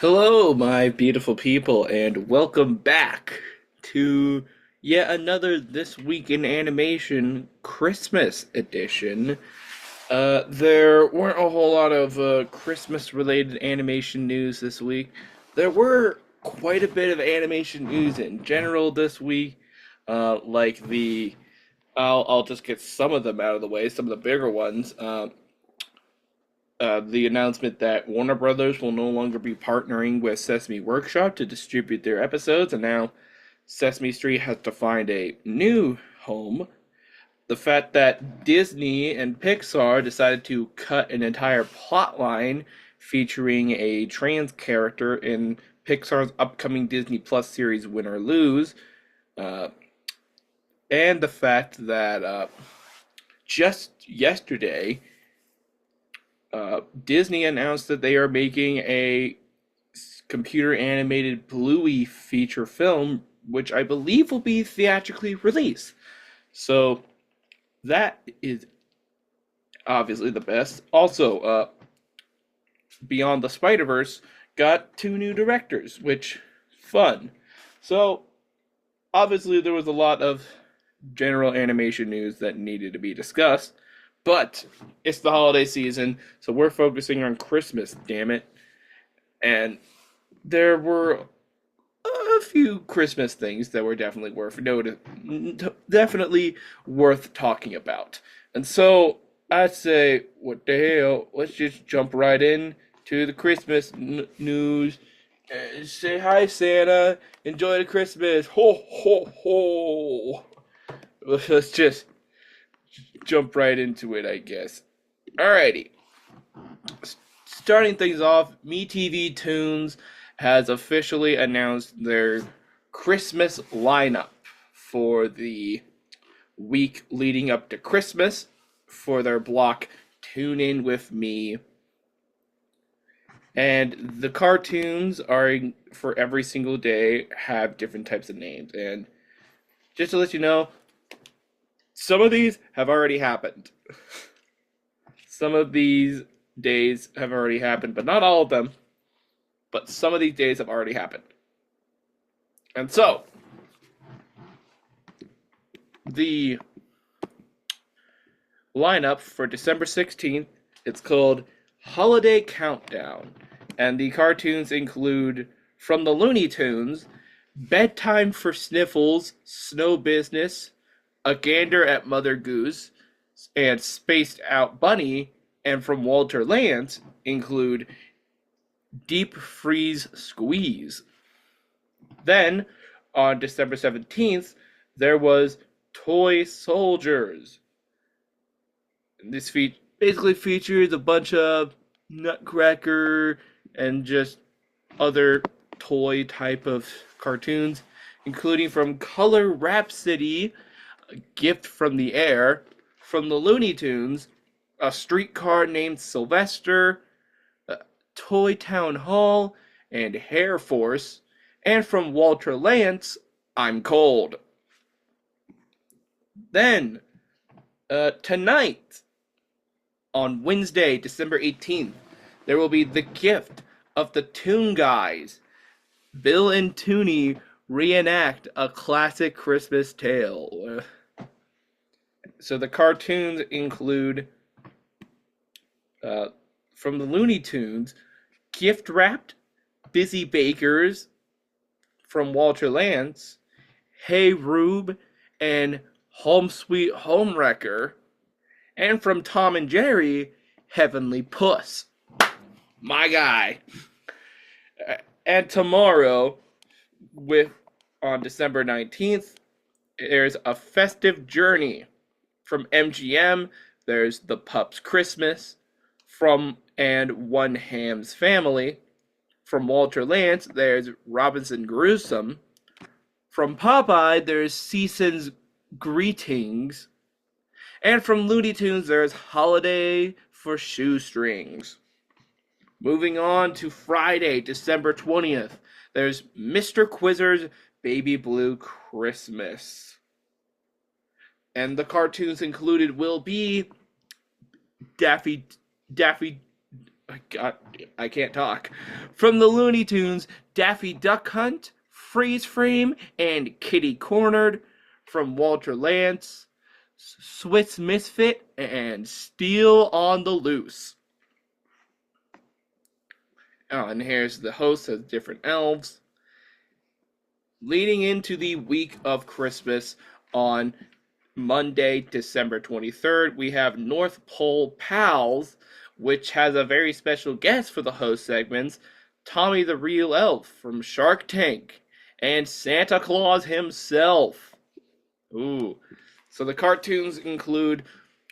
Hello, my beautiful people, and welcome back to yet another This Week in Animation Christmas edition. There weren't a whole lot of Christmas related animation news this week. There were quite a bit of animation news in general this week, like I'll just get some of them out of the way, some of the bigger ones. The announcement that Warner Brothers will no longer be partnering with Sesame Workshop to distribute their episodes, and now Sesame Street has to find a new home. The fact that Disney and Pixar decided to cut an entire plot line featuring a trans character in Pixar's upcoming Disney Plus series Win or Lose, uh, and the fact that just yesterday, Disney announced that they are making a computer animated Bluey feature film, which I believe will be theatrically released. So that is obviously the best. Also, Beyond the Spider Verse got two new directors, which fun. So obviously there was a lot of general animation news that needed to be discussed. But it's the holiday season, so we're focusing on Christmas, damn it. And there were a few Christmas things that were definitely worth talking about. And so I'd say, what the hell? Let's just jump right in to the Christmas news. Say hi, Santa. Enjoy the Christmas. Ho ho ho. Let's just jump right into it, I guess. Alrighty. Starting things off, MeTv Toons has officially announced their Christmas lineup for the week leading up to Christmas for their block Tune In With Me. And the cartoons are for every single day have different types of names. And just to let you know, some of these have already happened. Some of these days have already happened, but not all of them. But some of these days have already happened. And so, the lineup for December 16th, it's called Holiday Countdown. And the cartoons include, from the Looney Tunes, Bedtime for Sniffles, Snow Business, A Gander at Mother Goose, and Spaced Out Bunny, and from Walter Lantz include Deep Freeze Squeeze. Then, on December 17th, there was Toy Soldiers. This basically features a bunch of Nutcracker and just other toy type of cartoons, including from Color Rhapsody, Gift from the Air, from the Looney Tunes, A Streetcar Named Sylvester, Toy Town Hall, and Hair Force, and from Walter Lantz, I'm Cold. Then, tonight, on Wednesday, December 18th, there will be The Gift of the Toon Guys. Bill and Toonie reenact a classic Christmas tale. So the cartoons include, from the Looney Tunes, Gift Wrapped, Busy Bakers, from Walter Lantz, Hey Rube, and Home Sweet Home Wrecker, and from Tom and Jerry, Heavenly Puss. My guy. And tomorrow, on December 19th, there's A Festive Journey. From MGM, there's The Pup's Christmas. And One Ham's Family. From Walter Lantz, there's Robinson Gruesome. From Popeye, there's Season's Greetings. And from Looney Tunes, there's Holiday for Shoestrings. Moving on to Friday, December 20th, there's Mr. Quizzer's Baby Blue Christmas. And the cartoons included will be Daffy God, I can't talk. From the Looney Tunes, Daffy Duck Hunt, Freeze Frame, and Kitty Cornered. From Walter Lantz, Swiss Misfit, and Steel on the Loose. Oh, and here's the host of different elves. Leading into the week of Christmas on Monday, December 23rd, we have North Pole Pals, which has a very special guest for the host segments, Tommy the Real Elf from Shark Tank, and Santa Claus himself. Ooh. So the cartoons include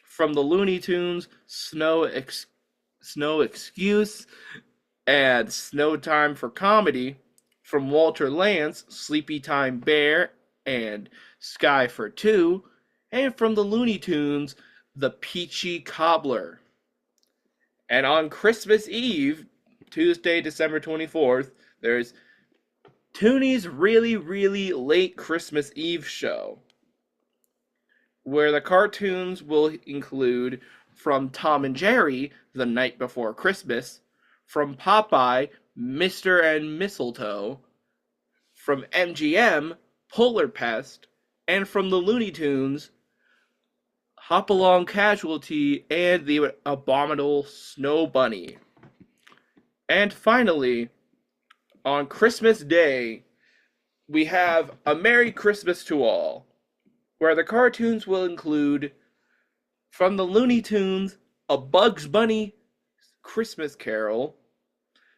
from the Looney Tunes, Snow Excuse, and Snow Time for Comedy. From Walter Lantz, Sleepy Time Bear, and Sky for Two. And from the Looney Tunes, The Peachy Cobbler. And on Christmas Eve, Tuesday, December 24th, there's Toonie's Really, Really Late Christmas Eve show, where the cartoons will include from Tom and Jerry, The Night Before Christmas, from Popeye, Mr. and Mistletoe, from MGM, Polar Pest, and from the Looney Tunes, Hopalong Casualty, and the Abominable Snow Bunny. And finally, on Christmas Day, we have A Merry Christmas to All, where the cartoons will include from the Looney Tunes, A Bugs Bunny Christmas Carol,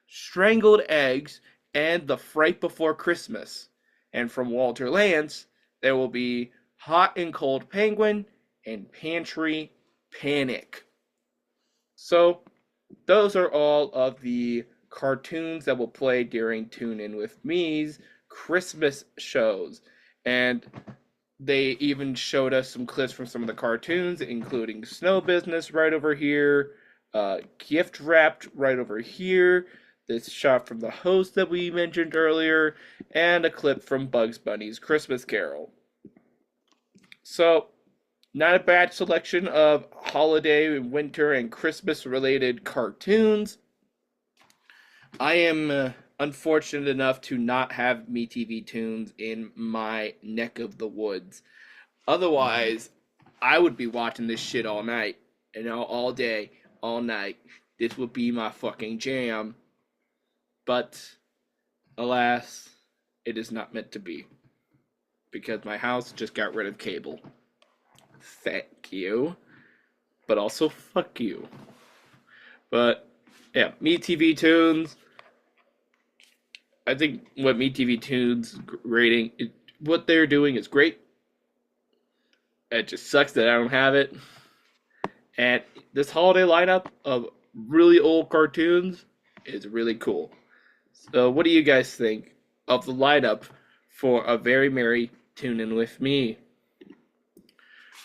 Strangled Eggs, and The Fright Before Christmas. And from Walter Lantz, there will be Hot and Cold Penguin and Pantry Panic. So, those are all of the cartoons that will play during Tune In With Me's Christmas shows. And they even showed us some clips from some of the cartoons, including Snow Business right over here, Gift Wrapped right over here, this shot from the host that we mentioned earlier, and a clip from Bugs Bunny's Christmas Carol. So, not a bad selection of holiday, winter, and Christmas-related cartoons. I am unfortunate enough to not have MeTv Toons in my neck of the woods. Otherwise, I would be watching this shit all night, all day, all night. This would be my fucking jam. But, alas, it is not meant to be. Because my house just got rid of cable. Thank you. But also, fuck you. But, yeah, MeTv Toons. I think what MeTv Toons rating, what they're doing is great. It just sucks that I don't have it. And this holiday lineup of really old cartoons is really cool. So what do you guys think of the lineup for A Very Merry Tune In With Me?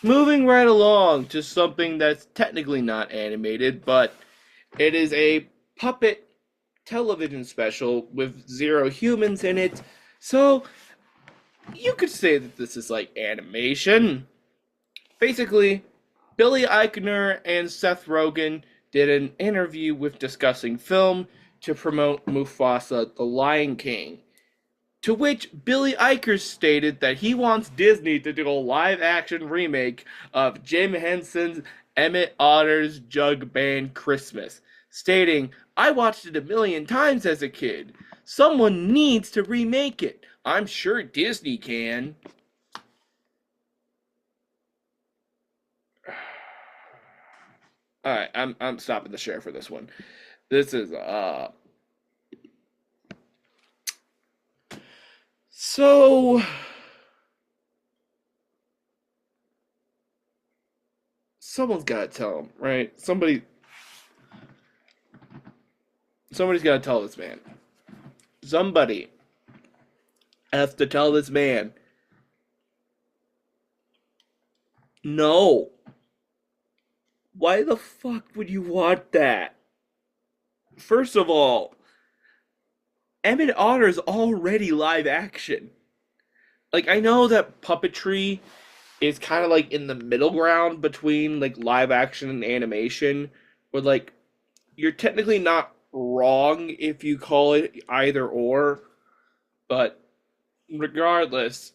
Moving right along to something that's technically not animated, but it is a puppet television special with 0 humans in it. So you could say that this is like animation. Basically, Billy Eichner and Seth Rogen did an interview with Discussing Film to promote Mufasa the Lion King, to which Billy Eichner stated that he wants Disney to do a live-action remake of Jim Henson's Emmett Otter's Jug Band Christmas, stating, "I watched it a million times as a kid. Someone needs to remake it. I'm sure Disney can." Alright, I'm stopping the share for this one. This is, So, someone's gotta tell him, right? Somebody's gotta tell this man. Somebody has to tell this man, no. Why the fuck would you want that? First of all, Emmett Otter's already live action. Like, I know that puppetry is kind of like in the middle ground between like live action and animation, where like you're technically not wrong if you call it either or, but regardless,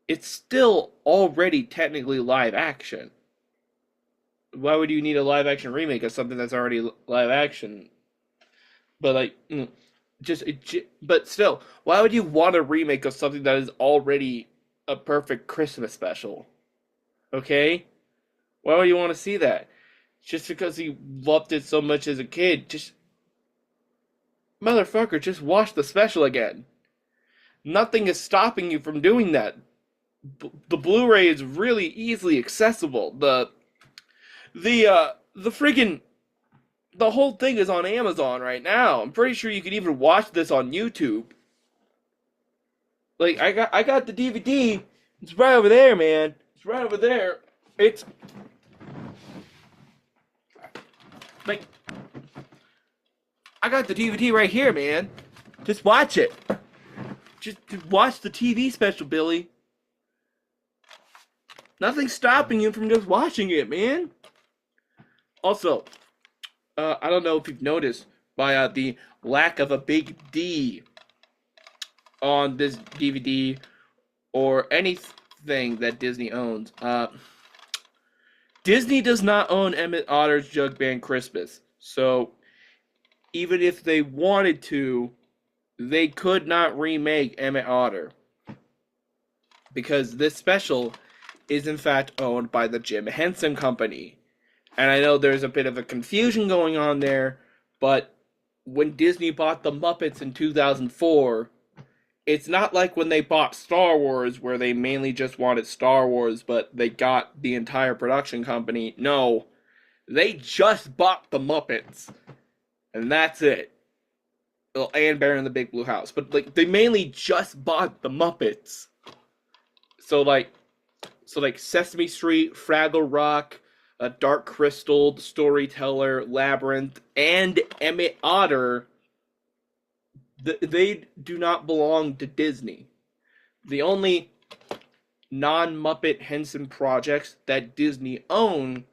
it's still already technically live action. Why would you need a live action remake of something that's already live action? But like, but still, why would you want a remake of something that is already a perfect Christmas special? Okay, why would you want to see that? Just because you loved it so much as a kid? Just motherfucker, just watch the special again. Nothing is stopping you from doing that. The Blu-ray is really easily accessible. The freaking the whole thing is on Amazon right now. I'm pretty sure you can even watch this on YouTube. Like I got the DVD. It's right over there, man. It's right over there. It's like I got the DVD right here, man. Just watch it. Just watch the TV special, Billy. Nothing's stopping you from just watching it, man. Also, I don't know if you've noticed by the lack of a big D on this DVD or anything that Disney owns. Disney does not own Emmett Otter's Jug Band Christmas, so even if they wanted to, they could not remake Emmett Otter because this special is in fact owned by the Jim Henson Company. And I know there's a bit of a confusion going on there, but when Disney bought the Muppets in 2004, it's not like when they bought Star Wars, where they mainly just wanted Star Wars, but they got the entire production company. No, they just bought the Muppets, and that's it. Well, and Bear in the Big Blue House, but like they mainly just bought the Muppets. So like Sesame Street, Fraggle Rock, Dark Crystal, The Storyteller, Labyrinth, and Emmett Otter, they do not belong to Disney. The only non-Muppet Henson projects that Disney owned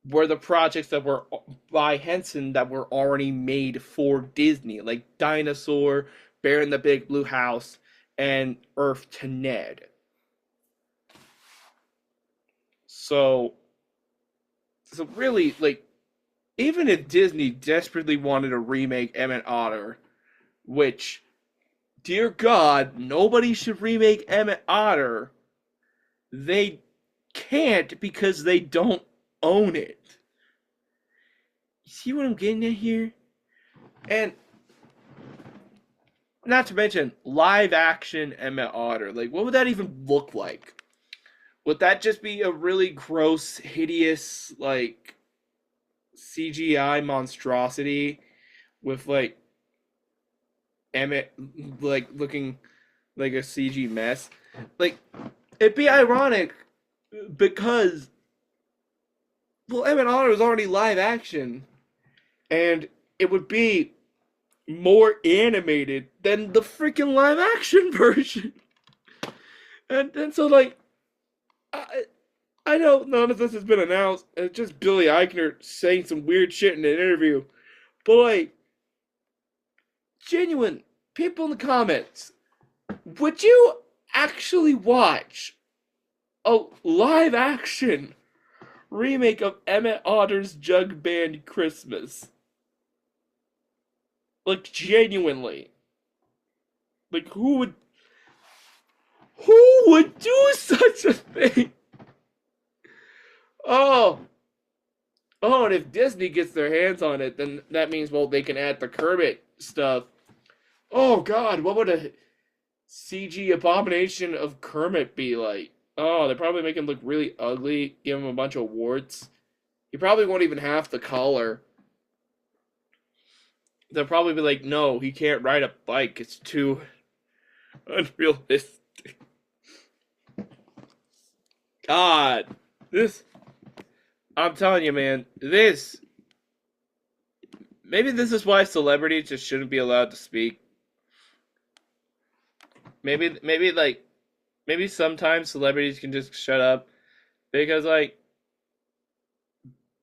were the projects that were by Henson that were already made for Disney, like Dinosaur, Bear in the Big Blue House, and Earth to Ned. So really, like, even if Disney desperately wanted to remake Emmett Otter, which, dear God, nobody should remake Emmett Otter, they can't because they don't own it. You see what I'm getting at here? And not to mention live action Emmett Otter. Like, what would that even look like? Would that just be a really gross, hideous, like, CGI monstrosity with, like, Emmett, like, looking like a CG mess? Like, it'd be ironic because, well, Emmett Otter is already live action, and it would be more animated than the freaking live action version. And so, like, I know none of this has been announced. It's just Billy Eichner saying some weird shit in an interview. But, like, genuine people in the comments, would you actually watch a live action remake of Emmett Otter's Jug Band Christmas? Like, genuinely. Like, who would do such a thing? Oh, and if Disney gets their hands on it, then that means, well, they can add the Kermit stuff. Oh God, what would a CG abomination of Kermit be like? Oh, they probably make him look really ugly, give him a bunch of warts. He probably won't even have the collar. They'll probably be like, no, he can't ride a bike. It's too unrealistic. God, I'm telling you, man, maybe this is why celebrities just shouldn't be allowed to speak. Maybe sometimes celebrities can just shut up because, like,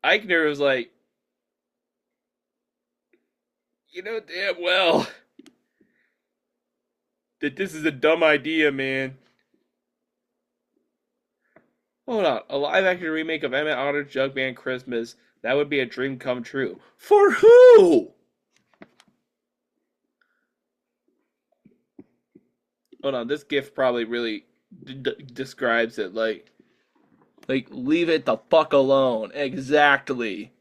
Eichner was like, You know damn well that this is a dumb idea, man. Hold on, a live action remake of Emmett Otter's Jug Band Christmas. That would be a dream come true. For who? Hold on, this GIF probably really describes it. Like, leave it the fuck alone. Exactly.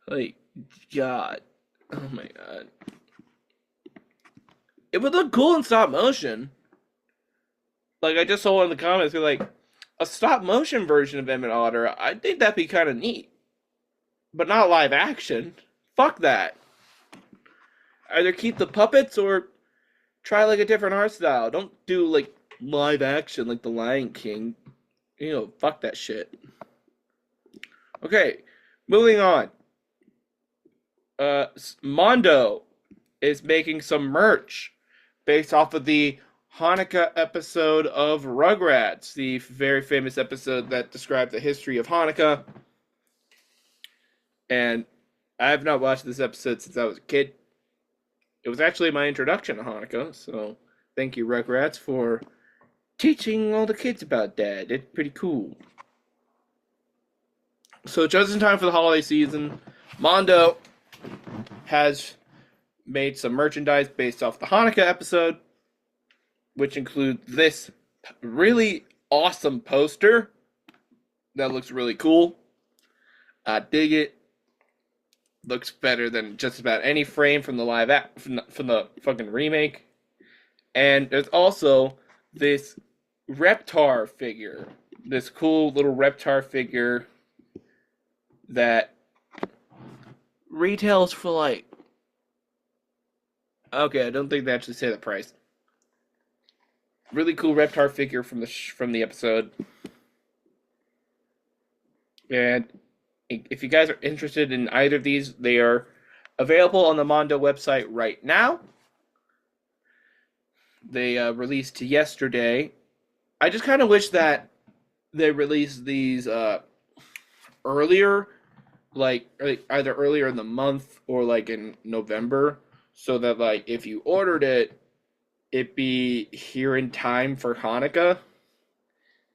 Like, God. Oh my God. It would look cool in stop motion. Like, I just saw one in the comments, be like, a stop motion version of Emmett Otter. I think that'd be kind of neat. But not live action. Fuck that. Either keep the puppets or try like a different art style. Don't do like live action like The Lion King. You know, fuck that shit. Okay, moving on. Mondo is making some merch based off of the Hanukkah episode of Rugrats, the very famous episode that described the history of Hanukkah. And I have not watched this episode since I was a kid. It was actually my introduction to Hanukkah, so thank you, Rugrats, for teaching all the kids about that. It's pretty cool. So just in time for the holiday season, Mondo has made some merchandise based off the Hanukkah episode, which includes this really awesome poster that looks really cool. I dig it. Looks better than just about any frame from the live app from the fucking remake. And there's also this Reptar figure, this cool little Reptar figure that retails for like, okay, I don't think they actually say the price. Really cool Reptar figure from the episode. And if you guys are interested in either of these, they are available on the Mondo website right now. They released yesterday. I just kind of wish that they released these earlier, like either earlier in the month or like in November, so that like if you ordered it, it'd be here in time for Hanukkah.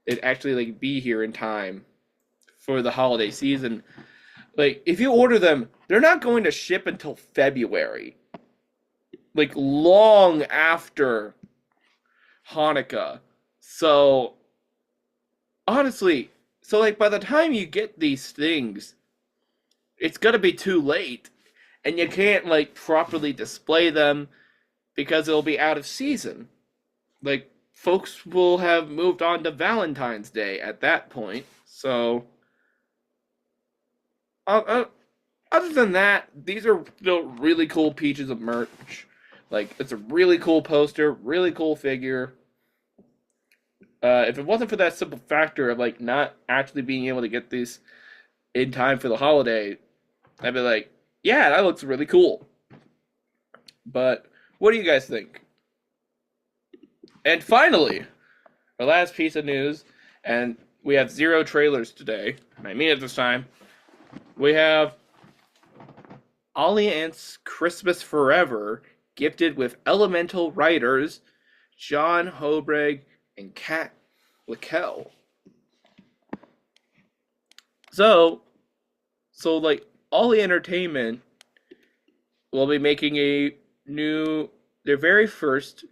It'd actually like be here in time for the holiday season. Like, if you order them, they're not going to ship until February. Like, long after Hanukkah. So, honestly, so like by the time you get these things, it's gonna be too late. And you can't like properly display them because it'll be out of season. Like, folks will have moved on to Valentine's Day at that point. So, other than that, these are still really cool pieces of merch. Like, it's a really cool poster, really cool figure. If it wasn't for that simple factor of like not actually being able to get these in time for the holiday, I'd be like, yeah, that looks really cool. But what do you guys think? And finally, our last piece of news, and we have 0 trailers today, and I mean it this time. We have Ollie Ant's Christmas Forever, gifted with Elemental writers John Hobreg and Kat Lakel. So like Ollie Entertainment will be making their very first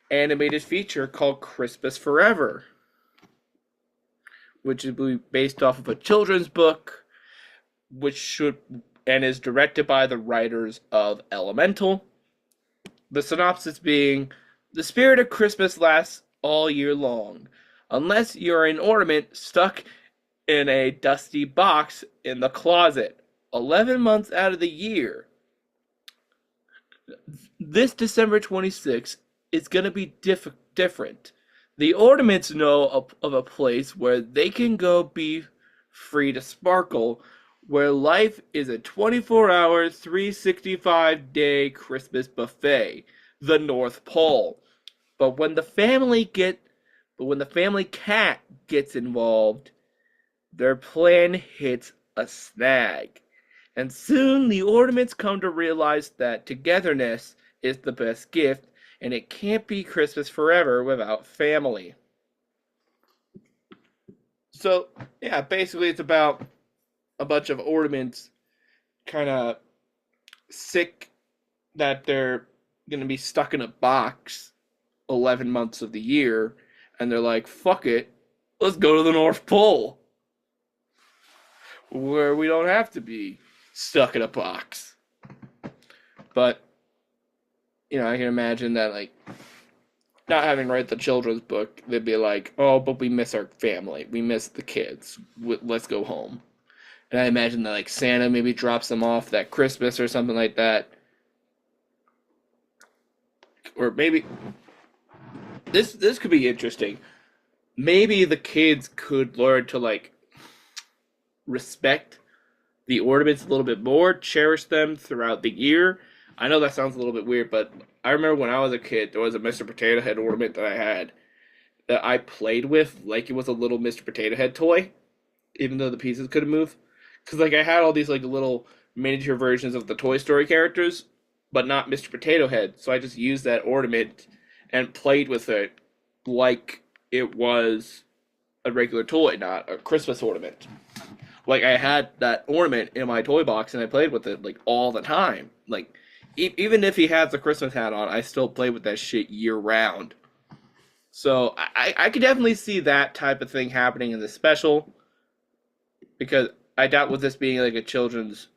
animated feature called Christmas Forever, which will be based off of a children's book, and is directed by the writers of Elemental. The synopsis being, the spirit of Christmas lasts all year long, unless you're an ornament stuck in a dusty box in the closet 11 months out of the year. This December 26th is going to be different. The ornaments know of a place where they can go be free to sparkle, where life is a 24-hour, 365-day Christmas buffet, the North Pole. But when the family cat gets involved, their plan hits a snag. And soon the ornaments come to realize that togetherness is the best gift, and it can't be Christmas forever without family. So, yeah, basically it's about a bunch of ornaments kind of sick that they're going to be stuck in a box 11 months of the year, and they're like, fuck it, let's go to the North Pole, where we don't have to be stuck in a box. But, I can imagine that, like, not having read the children's book, they'd be like, oh, but we miss our family. We miss the kids. Let's go home. And I imagine that, like, Santa maybe drops them off that Christmas or something like that. Or maybe this could be interesting. Maybe the kids could learn to, like, respect the ornaments a little bit more, cherish them throughout the year. I know that sounds a little bit weird, but I remember when I was a kid, there was a Mr. Potato Head ornament that I had that I played with like it was a little Mr. Potato Head toy, even though the pieces couldn't move. Because, like, I had all these, like, little miniature versions of the Toy Story characters, but not Mr. Potato Head. So I just used that ornament and played with it like it was a regular toy, not a Christmas ornament. Like, I had that ornament in my toy box and I played with it, like, all the time. Like, even if he has the Christmas hat on, I still play with that shit year round. So I could definitely see that type of thing happening in the special, because I doubt with this being like a children's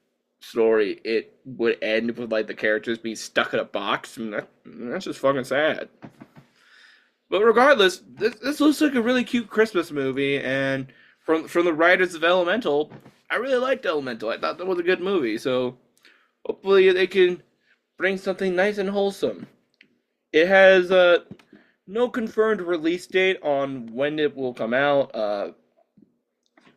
story, it would end with like the characters being stuck in a box, and that's just fucking sad. But regardless, this looks like a really cute Christmas movie, and from the writers of Elemental, I really liked Elemental. I thought that was a good movie, so hopefully they can bring something nice and wholesome. It has no confirmed release date on when it will come out.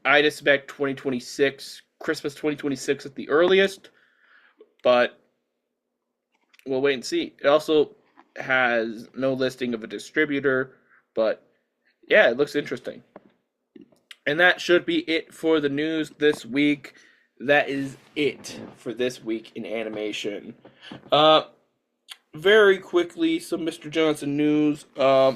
I'd expect 2026, Christmas 2026 at the earliest, but we'll wait and see. It also has no listing of a distributor, but yeah, it looks interesting. And that should be it for the news this week. That is it for this week in animation. Very quickly, some Mr. Johnson news. Yeah,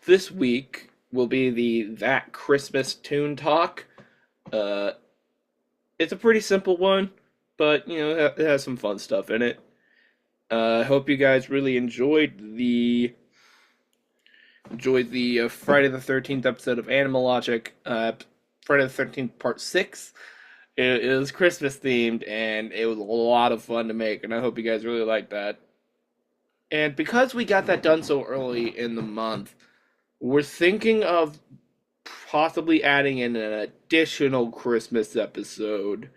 this week will be the That Christmas Toon Talk. It's a pretty simple one, but, it has some fun stuff in it. I hope you guys really enjoyed the Friday the 13th episode of Animal Logic, Friday the 13th Part 6. It was Christmas themed, and it was a lot of fun to make, and I hope you guys really liked that. And because we got that done so early in the month, we're thinking of possibly adding in an additional Christmas episode,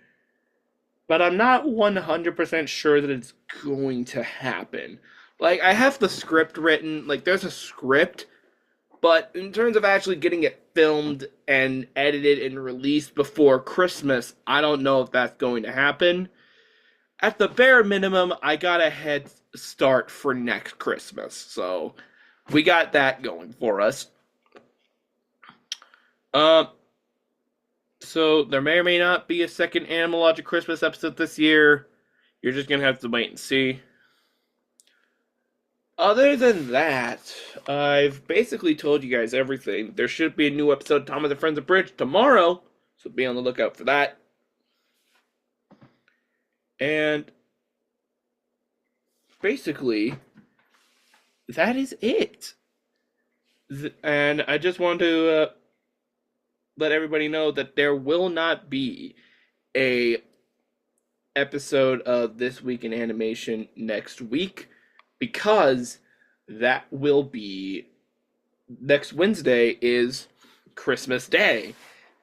but I'm not 100% sure that it's going to happen. Like, I have the script written, like, there's a script, but in terms of actually getting it filmed and edited and released before Christmas, I don't know if that's going to happen. At the bare minimum, I got a head start for next Christmas, so we got that going for us. So there may or may not be a second Animal Logic Christmas episode this year. You're just gonna have to wait and see. Other than that, I've basically told you guys everything. There should be a new episode of Tom and the Friends of Bridge tomorrow, so be on the lookout for that. And basically, that is it. And I just want to let everybody know that there will not be a episode of This Week in Animation next week, because that will be next Wednesday is Christmas Day,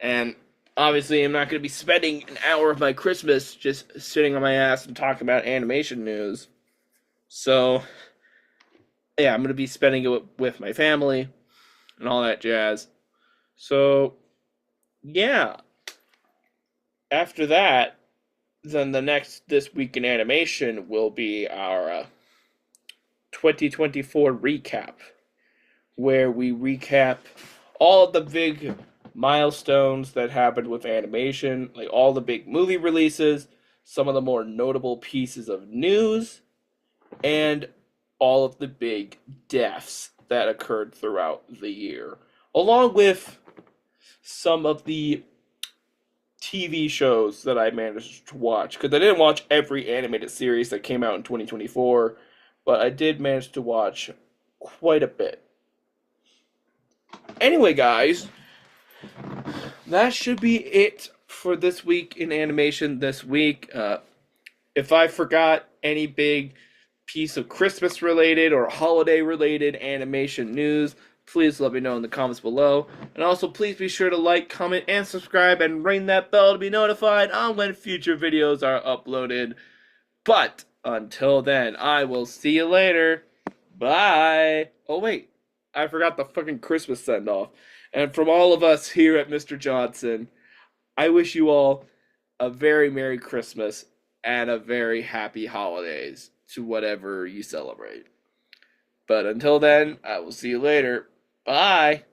and obviously I'm not going to be spending an hour of my Christmas just sitting on my ass and talking about animation news. So yeah, I'm going to be spending it with my family and all that jazz. So yeah, after that, then the next This Week in Animation will be our 2024 recap, where we recap all of the big milestones that happened with animation, like all the big movie releases, some of the more notable pieces of news, and all of the big deaths that occurred throughout the year, along with some of the TV shows that I managed to watch. Because I didn't watch every animated series that came out in 2024, but I did manage to watch quite a bit. Anyway, guys, that should be it for this week in animation this week. If I forgot any big piece of Christmas related or holiday related animation news, please let me know in the comments below. And also, please be sure to like, comment, and subscribe, and ring that bell to be notified on when future videos are uploaded. But until then, I will see you later. Bye. Oh, wait. I forgot the fucking Christmas send off. And from all of us here at Mr. Johnson, I wish you all a very Merry Christmas and a very happy holidays to whatever you celebrate. But until then, I will see you later. Bye.